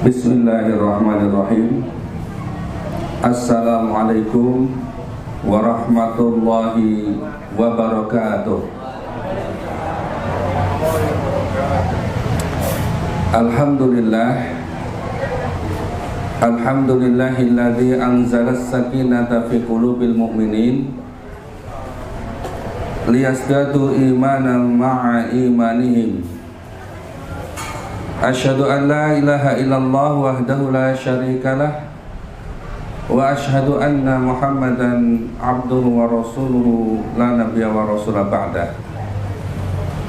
Bismillahirrahmanirrahim. Assalamualaikum warahmatullahi wabarakatuh. Alhamdulillahilladzi anzalas sakinata fi qulubil mu'minin liyazdadu imanan ma'a imanihim. Asyhadu an la ilaha illallah wahdahu la syarikalah wa asyhadu anna Muhammadan abduhu wa rasuluhu la nabiyya wa rasula ba'dah.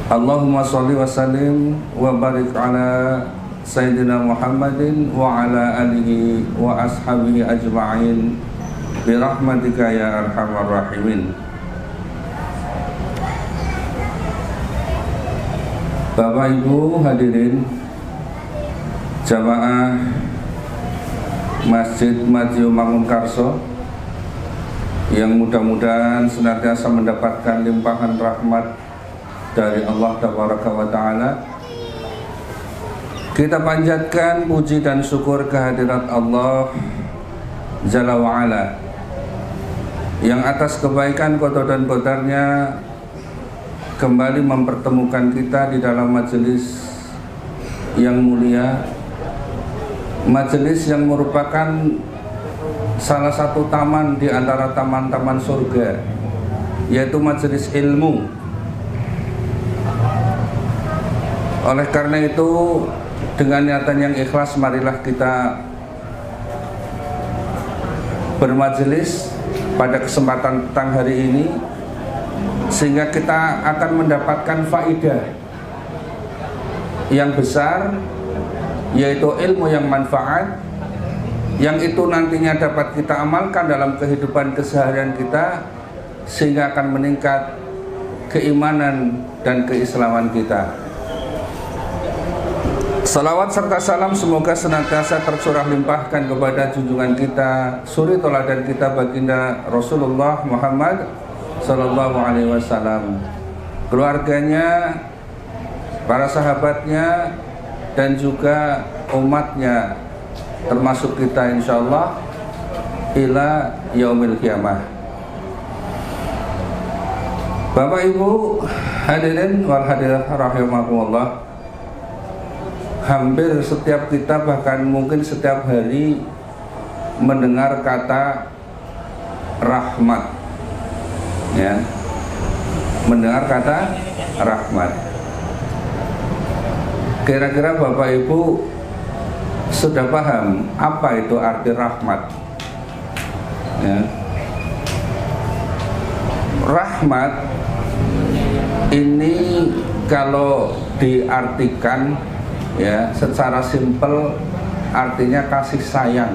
Allahumma sholli wa sallim wa barik ala sayyidina Muhammadin wa ala alihi wa ashabihi ajma'in bi rahmatika ya arhamar rahimin. Bapak Ibu hadirin jamaah Masjid Madyo Mangunkarso yang mudah-mudahan senantiasa mendapatkan limpahan rahmat dari Allah Tabaraka wa Ta'ala. Kita panjatkan puji dan syukur kehadirat Allah Jalla wa'ala yang atas kebaikan qada dan qadarnya kembali mempertemukan kita di dalam majelis yang mulia, majelis yang merupakan salah satu taman di antara taman-taman surga, yaitu majelis ilmu. Oleh karena itu, dengan niatan yang ikhlas, marilah kita bermajelis pada kesempatan petang hari ini, sehingga kita akan mendapatkan faidah yang besar, yaitu ilmu yang manfaat, yang itu nantinya dapat kita amalkan dalam kehidupan keseharian kita, sehingga akan meningkat keimanan dan keislaman kita. Salawat serta salam semoga senantiasa tercurah limpahkan kepada junjungan kita, suri teladan kita, baginda Rasulullah Muhammad Sallallahu Alaihi Wasallam, keluarganya, para sahabatnya, dan juga umatnya, termasuk kita insyaallah ila yaumil qiyamah. Bapak Ibu hadirin wal hadirat rahimakumullah, hampir setiap kita, bahkan mungkin setiap hari, mendengar kata rahmat, ya, mendengar kata rahmat. Kira-kira Bapak Ibu sudah paham apa itu arti rahmat? Ya. Rahmat ini kalau diartikan, ya, secara simpel artinya kasih sayang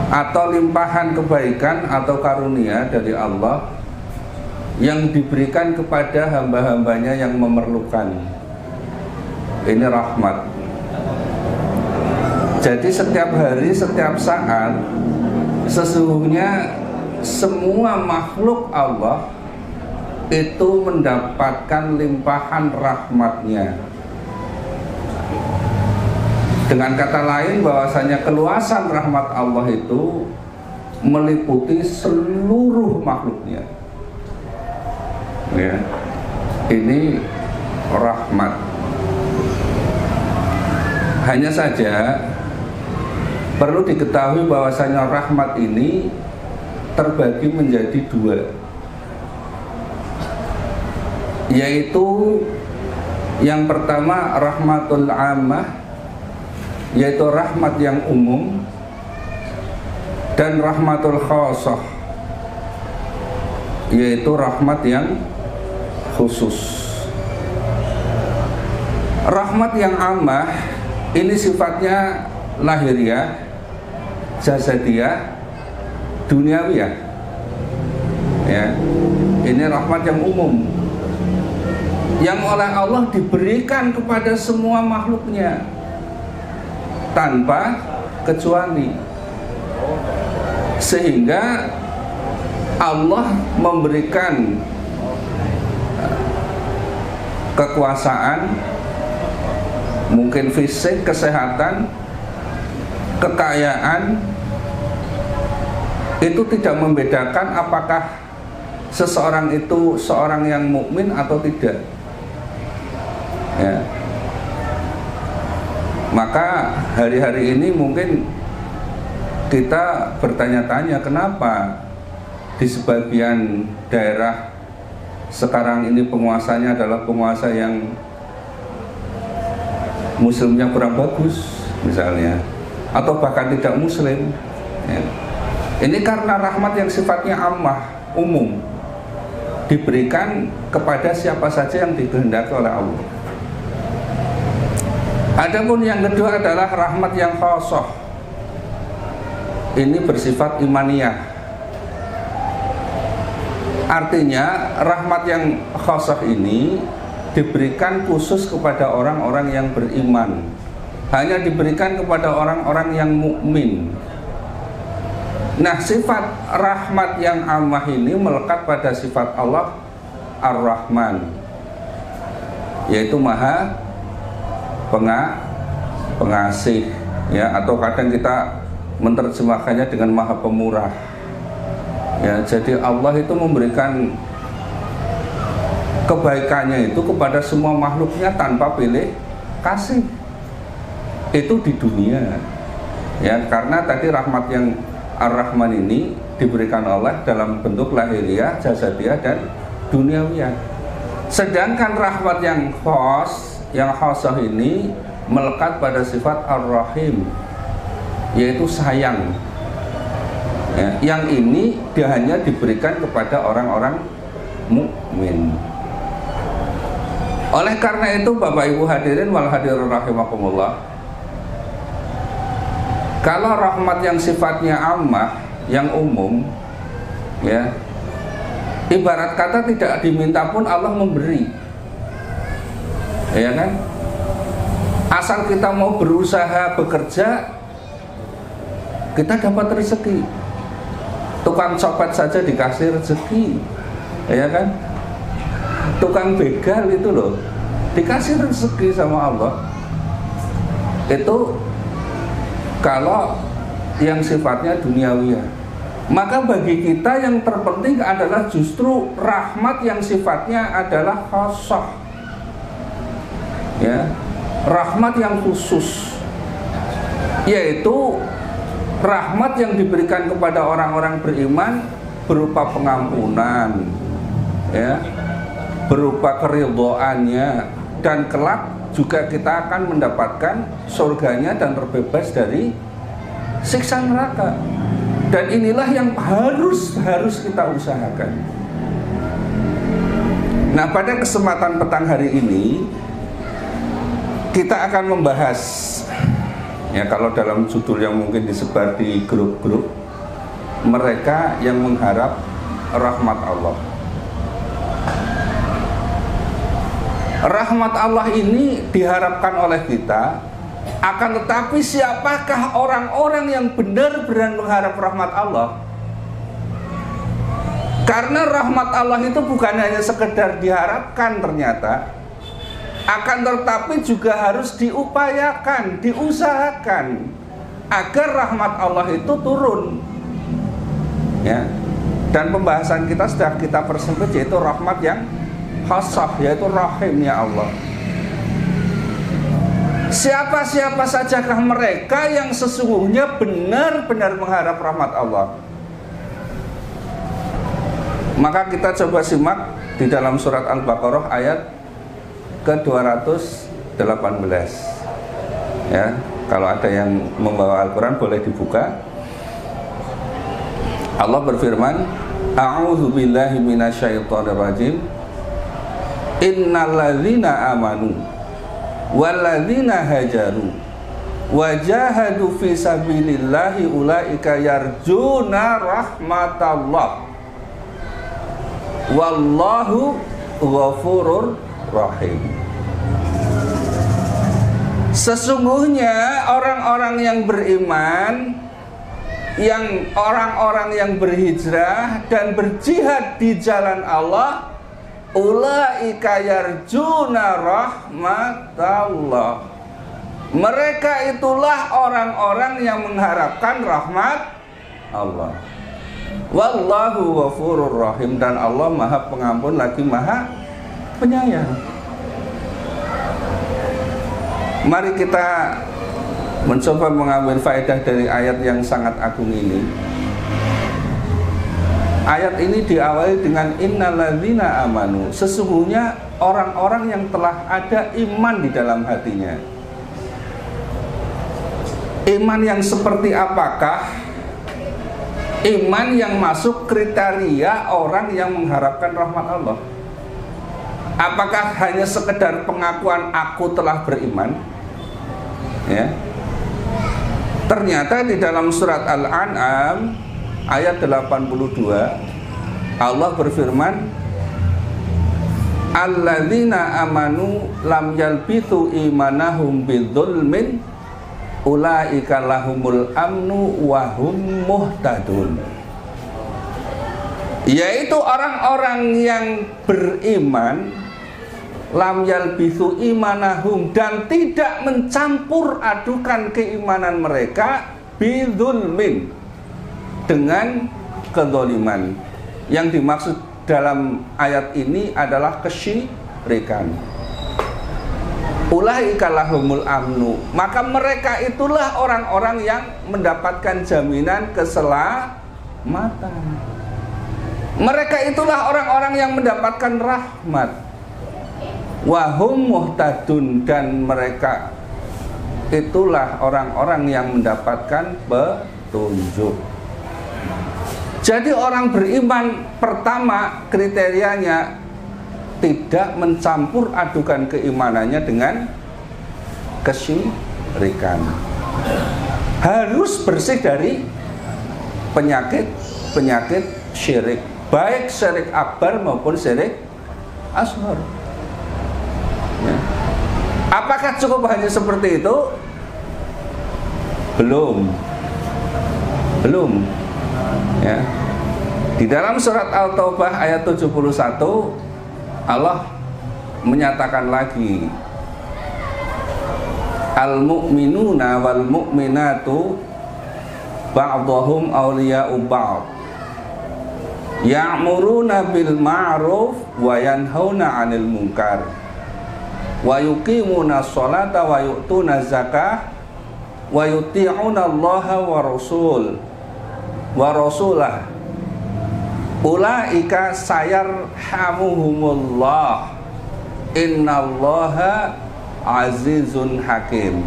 atau limpahan kebaikan atau karunia dari Allah yang diberikan kepada hamba-hambanya yang memerlukan. Ini rahmat. Jadi setiap hari, setiap saat, sesungguhnya semua makhluk Allah itu mendapatkan limpahan rahmatnya. Dengan kata lain, bahwasanya keluasan rahmat Allah itu meliputi seluruh makhluknya. Ya, ini rahmat. Hanya saja perlu diketahui bahwasanya rahmat ini terbagi menjadi dua, yaitu yang pertama rahmatul ammah, yaitu rahmat yang umum, dan rahmatul khassah, yaitu rahmat yang khusus. Rahmat yang ammah ini sifatnya lahiriah, jasadiyah, duniawiyah. Ya, ini rahmat yang umum, yang oleh Allah diberikan kepada semua makhluknya tanpa kecuali, sehingga Allah memberikan kekuasaan mungkin fisik, kesehatan, kekayaan, itu tidak membedakan apakah seseorang itu seorang yang mukmin atau tidak. Ya. Maka hari-hari ini mungkin kita bertanya-tanya kenapa di sebagian daerah sekarang ini penguasanya adalah penguasa yang muslimnya kurang bagus misalnya, atau bahkan tidak muslim, ya. Ini karena rahmat yang sifatnya ammah, umum, diberikan kepada siapa saja yang dikehendaki oleh Allah. Adapun yang kedua adalah rahmat yang khassah. Ini bersifat imaniyah. Artinya rahmat yang khassah ini diberikan khusus kepada orang-orang yang beriman, hanya diberikan kepada orang-orang yang mukmin. Nah, sifat rahmat yang ammah ini melekat pada sifat Allah Ar-Rahman, yaitu Maha Pengasih, ya, atau kadang kita menerjemahkannya dengan Maha Pemurah. Ya, jadi Allah itu memberikan kebaikannya itu kepada semua makhluknya tanpa pilih kasih. Itu di dunia, ya, karena tadi rahmat yang Ar-Rahman ini diberikan Allah dalam bentuk lahiriah, jasadiah, dan duniawiyah. Sedangkan rahmat yang khassah ini melekat pada sifat Ar-Rahim, yaitu sayang, ya, yang ini dia hanya diberikan kepada orang-orang mukmin. Oleh karena itu Bapak Ibu hadirin wal hadirin rahimakumullah, kalau rahmat yang sifatnya ammah, yang umum, ya, ibarat kata tidak diminta pun Allah memberi, ya kan? Asal kita mau berusaha bekerja, kita dapat rezeki. Tukang copet saja dikasih rezeki, ya kan? Tukang begal itu loh dikasih rezeki sama Allah. Itu kalau yang sifatnya duniawiyah. Maka bagi kita yang terpenting adalah justru rahmat yang sifatnya adalah khassah, ya, rahmat yang khusus, yaitu rahmat yang diberikan kepada orang-orang beriman berupa pengampunan, ya, berupa keridhaannya, dan kelak juga kita akan mendapatkan surganya dan terbebas dari siksa neraka. Dan inilah yang harus kita usahakan. Nah, pada kesempatan petang hari ini kita akan membahas, ya, kalau dalam judul yang mungkin disebar di grup-grup, mereka yang mengharap rahmat Allah. Rahmat Allah ini diharapkan oleh kita, akan tetapi siapakah orang-orang yang benar-benar mengharap rahmat Allah? Karena rahmat Allah itu bukan hanya sekedar diharapkan ternyata, akan tetapi juga harus diupayakan, diusahakan agar rahmat Allah itu turun, ya. Dan pembahasan kita sudah kita persempit, yaitu rahmat yang khassah, yaitu rahimnya Allah. Siapa-siapa sajakah mereka yang sesungguhnya benar-benar mengharap rahmat Allah? Maka kita coba simak di dalam surat Al-Baqarah ayat ke-218. Ya, kalau ada yang membawa Al-Quran boleh dibuka. Allah berfirman, A'udzu billahi minasyaitonir rajim. Innalladzina amanu walladzina hajaru wajahadu fi sabilillahi ulaika yarjuna rahmatallah wallahu ghafurur rahim. Sesungguhnya orang-orang yang beriman, yang orang-orang yang berhijrah dan berjihad di jalan Allah, ulaika yarjuna rahmatallah, Mereka itulah orang-orang yang mengharapkan rahmat Allah. Wallahu ghafurur rahim, dan Allah Maha Pengampun lagi Maha Penyayang. Mari kita mencoba mengambil faedah dari ayat yang sangat agung ini. Ayat ini diawali dengan innalladzina amanu. Sesungguhnya orang-orang yang telah ada iman di dalam hatinya. Iman yang seperti apakah? Iman yang masuk kriteria orang yang mengharapkan rahmat Allah. Apakah hanya sekedar pengakuan aku telah beriman? Ya. Ternyata di dalam surat Al-An'am ayat 82 Allah berfirman, alladzina amanu lam yalbithu imanahum bidzulmin ulaika lahumul amnu wa hum muhtadun. Yaitu orang-orang yang beriman lam yalbithu imanahum, dan tidak mencampur adukan keimanan mereka bidzulmin, dengan kezaliman. Yang dimaksud dalam ayat ini adalah kesyirikan. Ulaika lahumul amnu, maka mereka itulah orang-orang yang mendapatkan jaminan keselamatan. Mereka itulah orang-orang yang mendapatkan rahmat. Wahum muhtadun, dan mereka itulah orang-orang yang mendapatkan petunjuk. Jadi orang beriman pertama kriterianya tidak mencampur adukan keimanannya dengan kesyirikan. Harus bersih dari penyakit syirik, baik syirik akbar maupun syirik asghar. Ya. Apakah cukup hanya seperti itu? Belum. Ya. Di dalam surat Al-Taubah ayat 71 Allah menyatakan lagi, al-mu'minuna wal mu'minatu ba'dhum awliya'u ba'd ya'muruna bil ma'ruf wa yanhauna 'anil munkar wa yuqimuna sholata wa yu'tuna zakah wa yuti'una Allaha wa rasulah ulaika sayarhamuhumullah innallaha azizun hakim.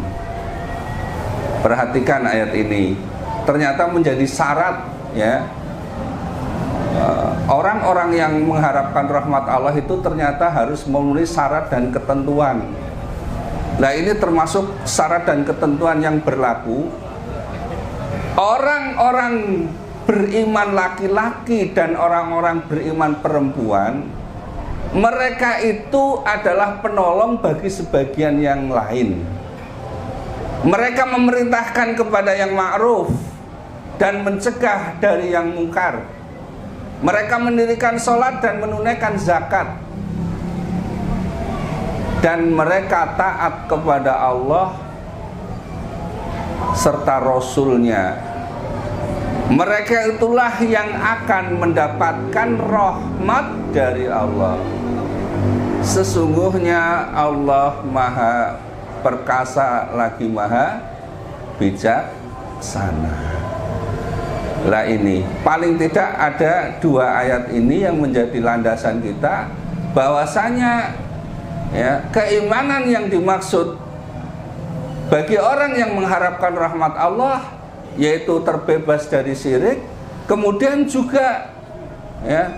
Perhatikan ayat ini, ternyata menjadi syarat, ya. Orang-orang yang mengharapkan rahmat Allah itu ternyata harus memenuhi syarat dan ketentuan. Nah, ini termasuk syarat dan ketentuan yang berlaku. Orang-orang beriman laki-laki dan orang-orang beriman perempuan, mereka itu adalah penolong bagi sebagian yang lain. Mereka memerintahkan kepada yang ma'ruf dan mencegah dari yang mungkar. Mereka mendirikan sholat dan menunaikan zakat, dan mereka taat kepada Allah serta Rasulnya. Mereka itulah yang akan mendapatkan rahmat dari Allah. Sesungguhnya Allah Maha Perkasa lagi Maha Bijaksana. Lah ini paling tidak ada dua ayat ini yang menjadi landasan kita, bahwasanya ya, keimanan yang dimaksud bagi orang yang mengharapkan rahmat Allah yaitu terbebas dari syirik, kemudian juga ya,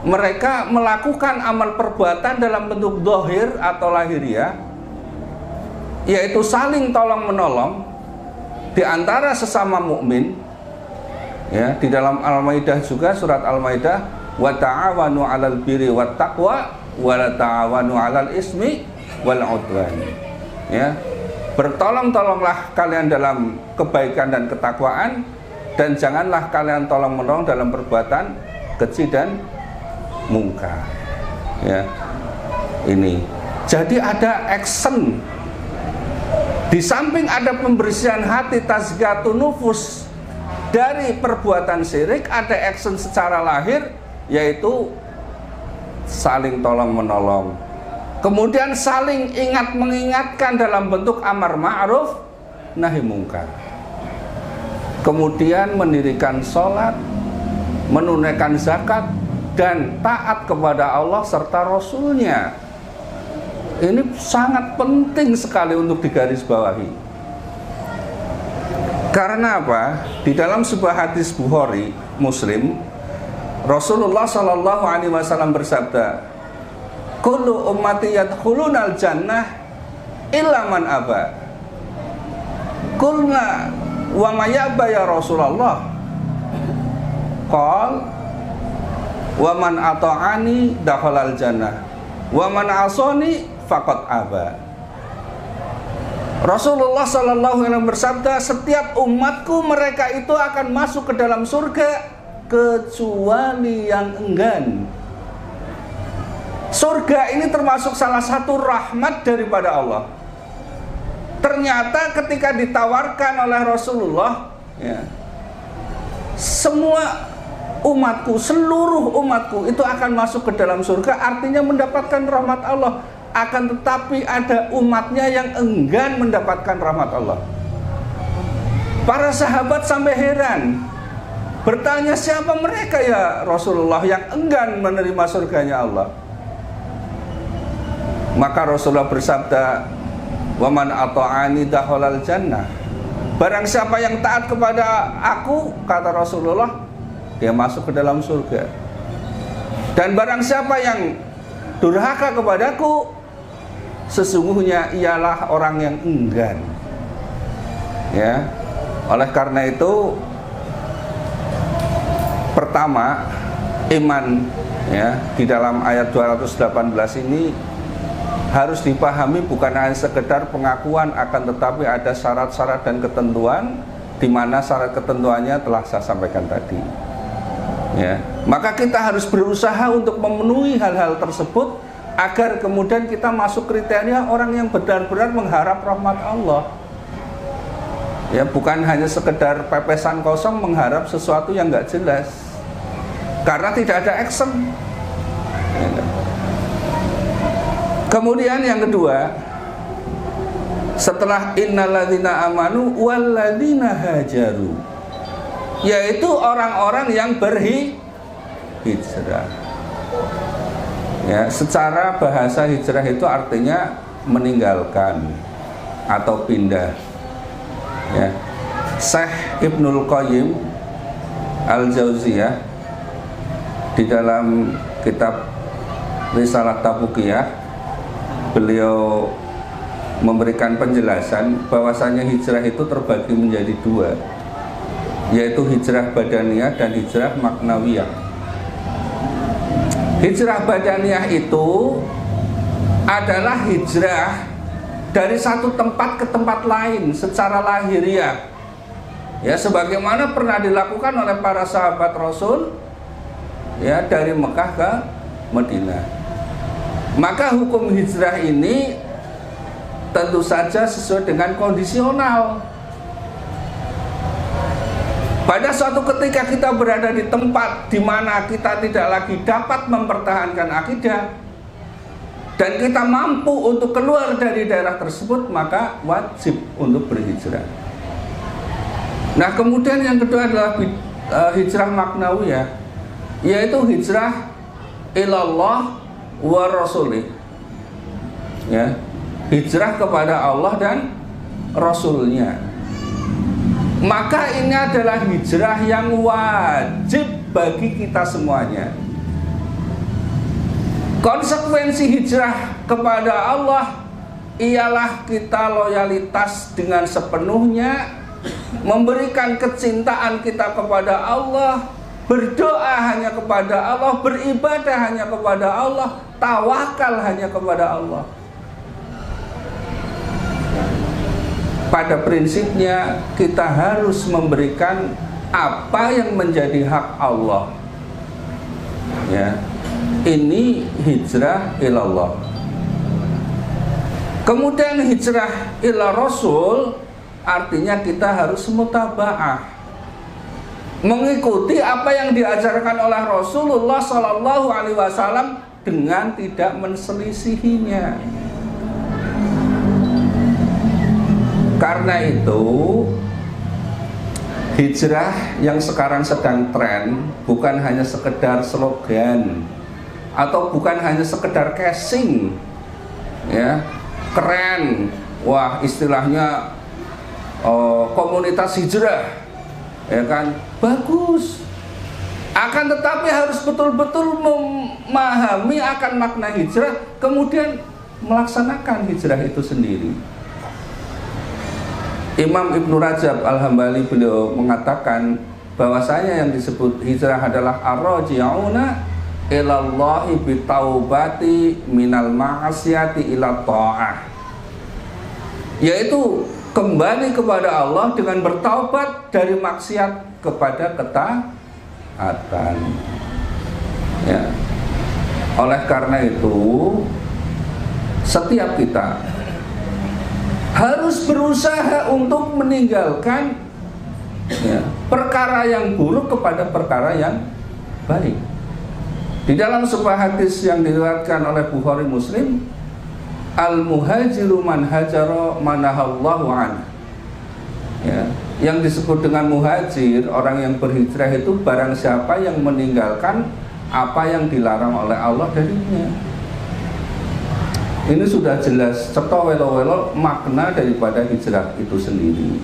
mereka melakukan amal perbuatan dalam bentuk zahir atau lahiriah, yaitu saling tolong menolong di antara sesama mukmin. Ya, di dalam Al-Maidah juga, surat Al-Maidah, wa ta'awanu 'alal birri wat taqwa wa la ta'awanu 'alal ismi wal 'udwan. Ya, bertolong-tolonglah kalian dalam kebaikan dan ketakwaan, dan janganlah kalian tolong-menolong dalam perbuatan keji dan mungkar. Ya, ini. Jadi ada action Di samping ada pembersihan hati, tazkiyatun nufus dari perbuatan syirik, ada action secara lahir, yaitu saling tolong menolong, kemudian saling ingat mengingatkan dalam bentuk amar ma'ruf nahi mungkar, kemudian mendirikan sholat, menunaikan zakat, dan taat kepada Allah serta Rasulnya. Ini sangat penting sekali untuk digarisbawahi. Karena apa? Di dalam sebuah hadis Bukhari Muslim, Rasulullah Shallallahu Alaihi Wasallam bersabda, "Kullu ummati yadkhulunal jannah illa man aba." Qulna wa may yaba ya Rasulullah? Qal wa man ata'ani dakhalal jannah wa man asani faqad aba. Rasulullah Sallallahu Alaihi Wasallam bersabda, setiap umatku mereka itu akan masuk ke dalam surga kecuali yang enggan. Surga ini termasuk salah satu rahmat daripada Allah. Ternyata ketika ditawarkan oleh Rasulullah, ya, semua umatku, seluruh umatku itu akan masuk ke dalam surga, artinya mendapatkan rahmat Allah. Akan tetapi ada umatnya yang enggan mendapatkan rahmat Allah. Para sahabat sampai heran, bertanya, siapa mereka ya Rasulullah yang enggan menerima surganya Allah? Maka Rasulullah bersabda, "Waman ata'ani dakhalal jannah." Barang siapa yang taat kepada aku, kata Rasulullah, dia masuk ke dalam surga. Dan barang siapa yang durhaka kepadaku, sesungguhnya ialah orang yang enggan. Ya. Oleh karena itu, pertama, iman, ya, di dalam ayat 218 ini harus dipahami bukan hanya sekedar pengakuan, akan tetapi ada syarat-syarat dan ketentuan, di mana syarat ketentuannya telah saya sampaikan tadi. Ya, maka kita harus berusaha untuk memenuhi hal-hal tersebut agar kemudian kita masuk kriteria orang yang benar-benar mengharap rahmat Allah. Ya, bukan hanya sekedar pepesan kosong mengharap sesuatu yang nggak jelas, karena tidak ada action. Ya, kemudian yang kedua, setelah innalladzina amanu walladzina hajaru, yaitu orang-orang yang berhijrah. Ya, secara bahasa hijrah itu artinya meninggalkan atau pindah. Ya. Syekh Ibnul Qayyim Al-Jauziyah di dalam kitab Risalah Tabukiyah, beliau memberikan penjelasan bahwasanya hijrah itu terbagi menjadi dua, yaitu hijrah badaniyah dan hijrah maknawiyah. Hijrah badaniyah itu adalah hijrah dari satu tempat ke tempat lain secara lahiriah, ya, sebagaimana pernah dilakukan oleh para sahabat Rasul, ya, dari Mekah ke Madinah. Maka hukum hijrah ini tentu saja sesuai dengan kondisional. Pada suatu ketika kita berada di tempat di mana kita tidak lagi dapat mempertahankan akidah dan kita mampu untuk keluar dari daerah tersebut, maka wajib untuk berhijrah. Nah, kemudian yang kedua adalah hijrah maknawiyah, yaitu hijrah ilallah wa rasulih. Ya, hijrah kepada Allah dan Rasulnya. Maka ini adalah hijrah yang wajib bagi kita semuanya. Konsekuensi hijrah kepada Allah ialah kita loyalitas dengan sepenuhnya, memberikan kecintaan kita kepada Allah, berdoa hanya kepada Allah, beribadah hanya kepada Allah, tawakal hanya kepada Allah. Pada prinsipnya kita harus memberikan apa yang menjadi hak Allah. Ya, ini hijrah ilallah. Kemudian hijrah ila Rasul artinya kita harus mutaba'ah, mengikuti apa yang diajarkan oleh Rasulullah Sallallahu Alaihi Wasallam dengan tidak menselisihinya. Karena itu hijrah yang sekarang sedang tren bukan hanya sekedar slogan atau bukan hanya sekedar casing, ya, keren, wah istilahnya komunitas hijrah, ya kan, bagus. Akan tetapi harus betul-betul memahami akan makna hijrah, kemudian melaksanakan hijrah itu sendiri. Imam Ibnu Rajab Al-Hambali beliau mengatakan bahwasanya yang disebut hijrah adalah ar-raji'una ilallahi bitaubati minal ma'asiyati ila ta'ah, yaitu kembali kepada Allah dengan bertaubat dari maksiat kepada ketaatan. Ya. Oleh karena itu setiap kita harus berusaha untuk meninggalkan, ya, perkara yang buruk kepada perkara yang baik. Di dalam sebuah hadis yang diriwayatkan oleh Bukhari Muslim, al-muhajiru man hajara manahallahu an. Ya, yang disebut dengan muhajir, orang yang berhijrah itu barang siapa yang meninggalkan apa yang dilarang oleh Allah darinya. Ini sudah jelas ceto welo-welo makna daripada hijrah itu sendiri.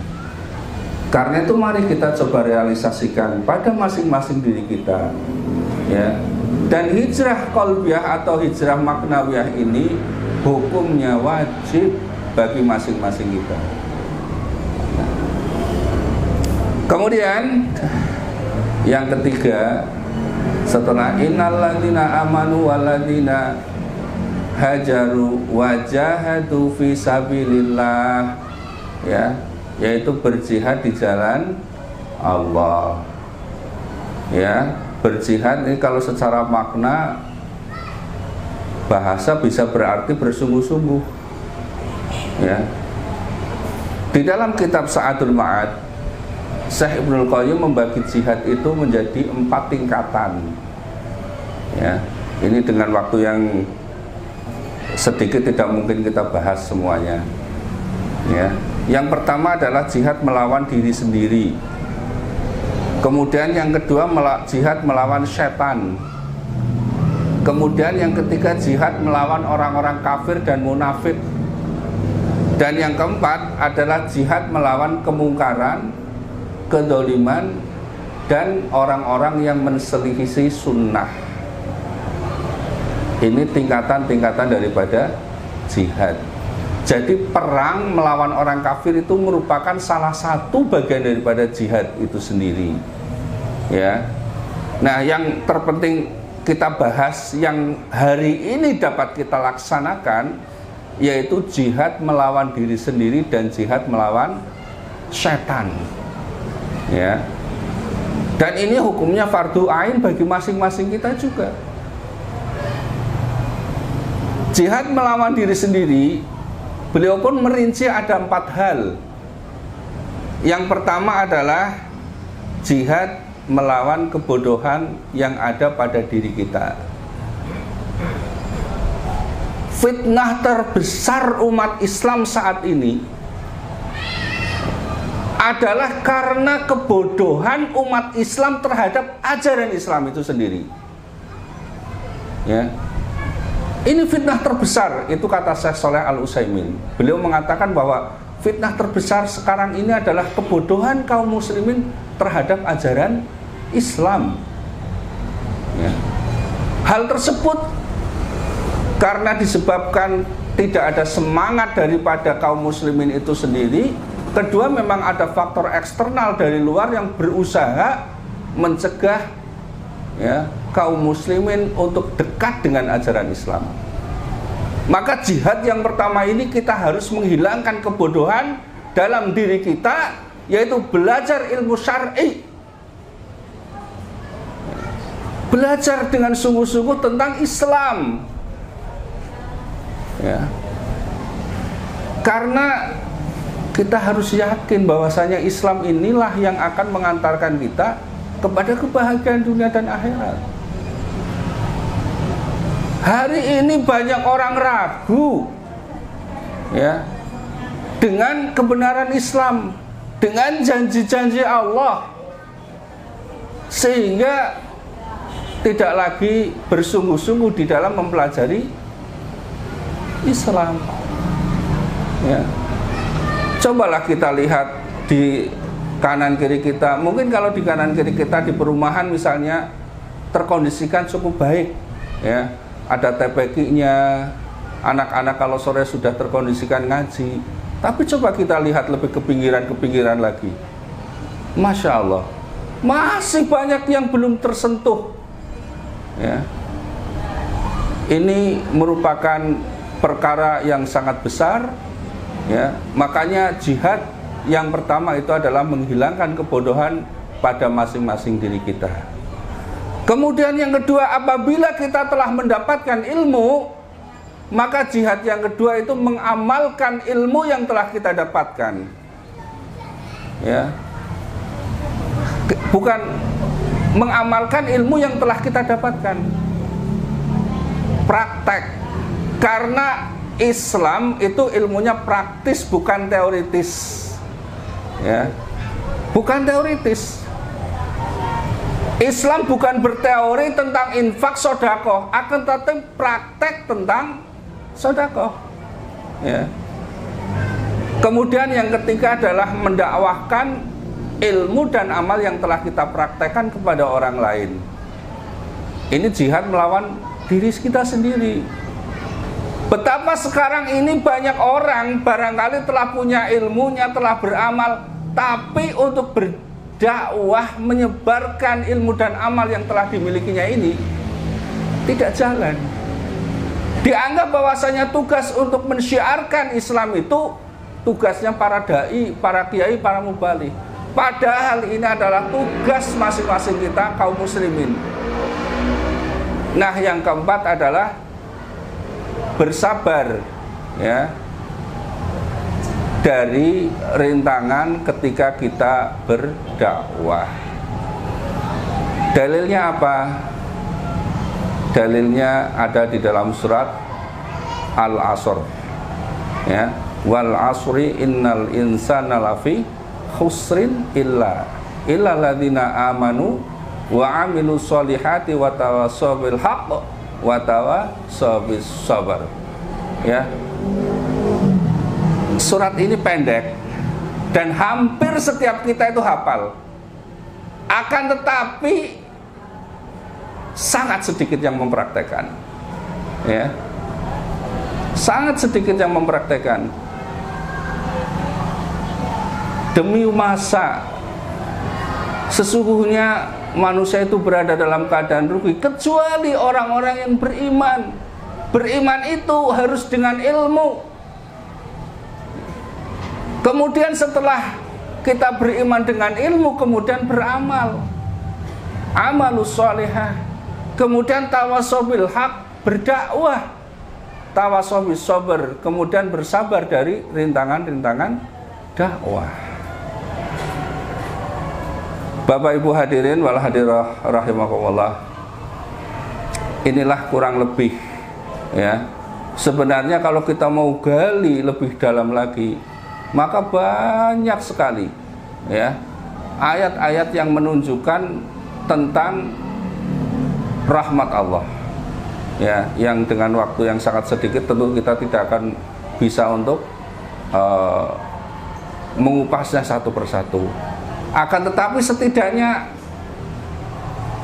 Karena itu mari kita coba realisasikan pada masing-masing diri kita, ya. Dan hijrah qalbiyah atau hijrah maknawiyah ini hukumnya wajib bagi masing-masing kita. Kemudian yang ketiga, setelah innalladzina amanu walladzina hajaru wajahadu fi sabilillah, ya, yaitu berjihad di jalan Allah. Ya, berjihad ini kalau secara makna bahasa bisa berarti bersungguh-sungguh. Ya. Di dalam kitab Sa'adul Ma'ad, Syekh Ibnul Qayyim membagi jihad itu menjadi 4 tingkatan. Ya, ini dengan waktu yang sedikit tidak mungkin kita bahas semuanya. Ya. Yang pertama adalah jihad melawan diri sendiri. Kemudian yang kedua jihad melawan setan. Kemudian yang ketiga jihad melawan orang-orang kafir dan munafik. Dan yang keempat adalah jihad melawan kemungkaran, kedoliman, dan orang-orang yang menselisih sunnah. Ini tingkatan-tingkatan daripada jihad. Jadi perang melawan orang kafir itu merupakan salah satu bagian daripada jihad itu sendiri. Ya. Nah, yang terpenting kita bahas yang hari ini dapat kita laksanakan yaitu jihad melawan diri sendiri dan jihad melawan setan. Ya. Dan ini hukumnya fardu ain bagi masing-masing kita juga. Jihad melawan diri sendiri, beliau pun merinci ada 4 hal. Yang pertama adalah jihad melawan kebodohan yang ada pada diri kita. Fitnah terbesar umat Islam saat ini adalah karena kebodohan umat Islam terhadap ajaran Islam itu sendiri. Ya. Ini fitnah terbesar, itu kata Syekh Shalih Al-Utsaimin. Beliau mengatakan bahwa fitnah terbesar sekarang ini adalah kebodohan kaum muslimin terhadap ajaran Islam. Ya. Hal tersebut karena disebabkan tidak ada semangat daripada kaum muslimin itu sendiri. Kedua, memang ada faktor eksternal dari luar yang berusaha mencegah, ya, kaum muslimin untuk dekat dengan ajaran Islam. Maka jihad yang pertama ini kita harus menghilangkan kebodohan dalam diri kita, yaitu belajar ilmu syar'i. Belajar dengan sungguh-sungguh tentang Islam. Ya. Karena kita harus yakin bahwasanya Islam inilah yang akan mengantarkan kita kepada kebahagiaan dunia dan akhirat. Hari ini banyak orang ragu ya dengan kebenaran Islam, dengan janji-janji Allah, sehingga tidak lagi bersungguh-sungguh di dalam mempelajari Islam ya. Cobalah kita lihat di kanan kiri kita. Mungkin kalau di kanan kiri kita di perumahan misalnya terkondisikan cukup baik ya, ada TPQ-nya, anak-anak kalau sore sudah terkondisikan ngaji. Tapi coba kita lihat lebih ke pinggiran lagi, Masya Allah, masih banyak yang belum tersentuh ya. Ini merupakan perkara yang sangat besar ya. Makanya jihad yang pertama itu adalah menghilangkan kebodohan pada masing-masing diri kita. Kemudian yang kedua, apabila kita telah mendapatkan ilmu, maka jihad yang kedua itu mengamalkan ilmu yang telah kita dapatkan ya. Bukan mengamalkan ilmu yang telah kita dapatkan, praktek. Karena Islam itu ilmunya praktis, bukan teoritis ya, bukan teoritis. Islam bukan berteori tentang infak sedekah, akan tetapi praktek tentang sedekah ya. Kemudian yang ketiga adalah mendakwahkan ilmu dan amal yang telah kita praktekkan kepada orang lain. Ini jihad melawan diri kita sendiri. Betapa sekarang ini banyak orang barangkali telah punya ilmunya, telah beramal, tapi untuk berdakwah, menyebarkan ilmu dan amal yang telah dimilikinya ini tidak jalan. Dianggap bahwasanya tugas untuk mensyiarkan Islam itu tugasnya para dai, para kiai, para mubalik. Padahal ini adalah tugas masing-masing kita kaum muslimin. Nah, yang keempat adalah bersabar ya dari rintangan ketika kita berdakwah. Dalilnya apa? Dalilnya ada di dalam surat Al-Asr ya, wal asri innal insana lafi khusrin illa ladzina amanu wa amilus solihati wa tawassaw bil haqq wa tawassaw bis sabr ya. Surat ini pendek dan hampir setiap kita itu hafal. Akan tetapi sangat sedikit yang mempraktekkan ya. Sangat sedikit yang mempraktekkan. Demi masa sesungguhnya manusia itu berada dalam keadaan rugi kecuali orang-orang yang beriman. Beriman itu harus dengan ilmu. Kemudian setelah kita beriman dengan ilmu, kemudian beramal, amalus sholihah. Kemudian tawassaw bil haq, berdakwah, tawassaw bis sabr, kemudian bersabar dari rintangan-rintangan dakwah. Bapak Ibu hadirin wal hadirah rahimakumullah, inilah kurang lebih ya. Sebenarnya kalau kita mau gali lebih dalam lagi, maka banyak sekali ya ayat-ayat yang menunjukkan tentang rahmat Allah ya, yang dengan waktu yang sangat sedikit tentu kita tidak akan bisa untuk mengupasnya satu persatu. Akan tetapi setidaknya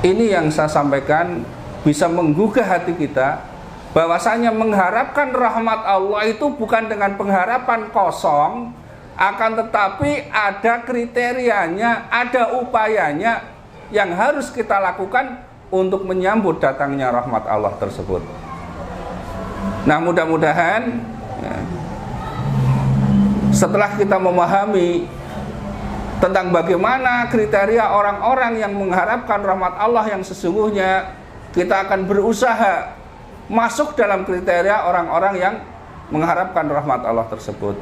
ini yang saya sampaikan bisa menggugah hati kita, bahwasanya mengharapkan rahmat Allah itu bukan dengan pengharapan kosong, akan tetapi ada kriterianya, ada upayanya yang harus kita lakukan untuk menyambut datangnya rahmat Allah tersebut. Nah, mudah-mudahan ya, setelah kita memahami tentang bagaimana kriteria orang-orang yang mengharapkan rahmat Allah yang sesungguhnya, kita akan berusaha masuk dalam kriteria orang-orang yang mengharapkan rahmat Allah tersebut.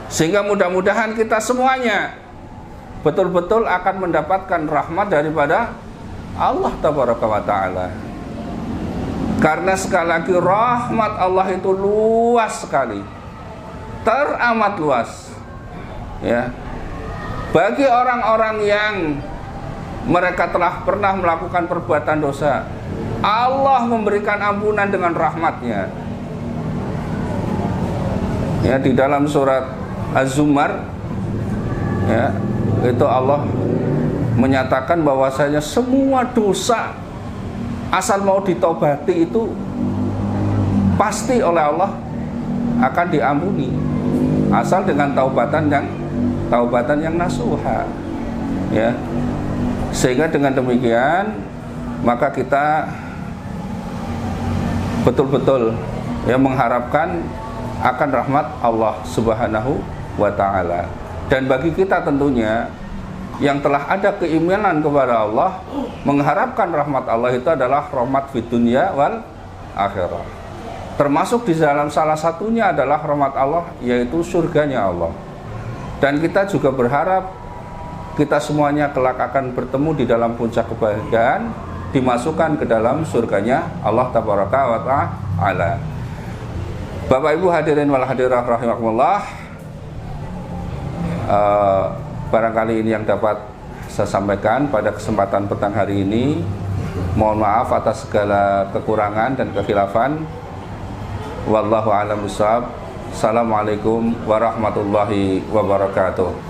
Sehingga mudah-mudahan kita semuanya betul-betul akan mendapatkan rahmat daripada Allah tabaraka wa ta'ala. Karena sekali lagi rahmat Allah itu luas sekali, teramat luas, ya. Bagi orang-orang yang mereka telah pernah melakukan perbuatan dosa, Allah memberikan ampunan dengan rahmatnya. Ya, di dalam surat Az-Zumar, ya, itu Allah menyatakan bahwasanya semua dosa asal mau ditobati itu pasti oleh Allah akan diampuni, asal dengan taubatan yang nasuha, ya. Sehingga dengan demikian maka kita betul-betul ya mengharapkan akan rahmat Allah Subhanahu wa ta'ala. Dan bagi kita tentunya yang telah ada keimanan kepada Allah, mengharapkan rahmat Allah itu adalah rahmat fid dunya wal akhirah. Termasuk di dalam salah satunya adalah rahmat Allah, yaitu surganya Allah. Dan kita juga berharap kita semuanya kelak akan bertemu di dalam puncak kebahagiaan, dimasukkan ke dalam surganya Allah tabaraka wa ta'ala. Bapak Ibu hadirin wal hadirah rahimakumullah, barangkali ini yang dapat saya sampaikan pada kesempatan petang hari ini. Mohon maaf atas segala kekurangan dan kekhilafan. Wallahu a'lam bishawab. Assalamualaikum warahmatullahi wabarakatuh.